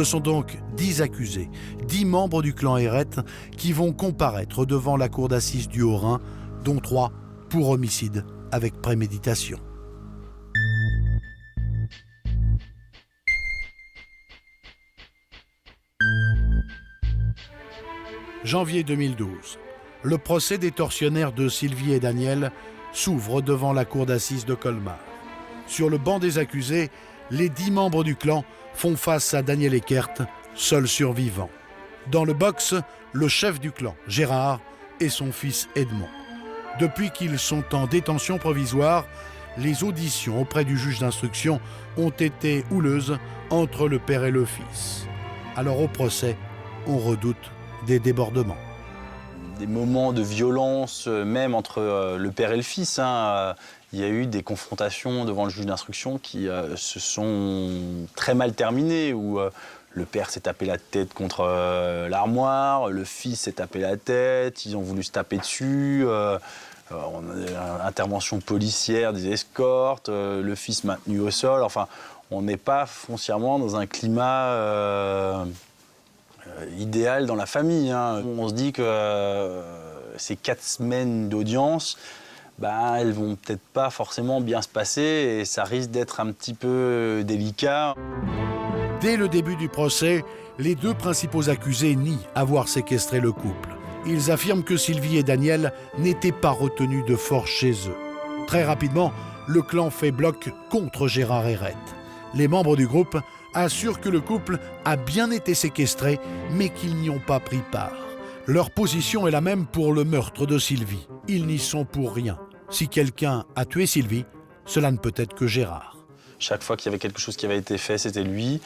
Ce sont donc 10 accusés, 10 membres du clan Hérette qui vont comparaître devant la cour d'assises du Haut-Rhin, dont 3 pour homicide avec préméditation. Janvier 2012. Le procès des tortionnaires de Sylvie et Daniel s'ouvre devant la cour d'assises de Colmar. Sur le banc des accusés, les 10 membres du clan font face à Daniel Eckert, seul survivant. Dans le box, le chef du clan, Gérard, et son fils Edmond. Depuis qu'ils sont en détention provisoire, les auditions auprès du juge d'instruction ont été houleuses entre le père et le fils. Alors au procès, on redoute des débordements. Des moments de violence, même entre le père et le fils. Il y a eu des confrontations devant le juge d'instruction qui se sont très mal terminées, où le père s'est tapé la tête contre l'armoire, le fils s'est tapé la tête, ils ont voulu se taper dessus. On a une intervention policière, des escortes, le fils maintenu au sol. Enfin, on n'est pas foncièrement dans un climat idéal dans la famille. On se dit que ces 4 semaines d'audience, elles vont peut-être pas forcément bien se passer et ça risque d'être un petit peu délicat. Dès le début du procès, les 2 principaux accusés nient avoir séquestré le couple. Ils affirment que Sylvie et Daniel n'étaient pas retenus de force chez eux. Très rapidement, le clan fait bloc contre Gérard Hérette. Les membres du groupe assurent que le couple a bien été séquestré, mais qu'ils n'y ont pas pris part. Leur position est la même pour le meurtre de Sylvie. Ils n'y sont pour rien. Si quelqu'un a tué Sylvie, cela ne peut être que Gérard. Chaque fois qu'il y avait quelque chose qui avait été fait, c'était lui.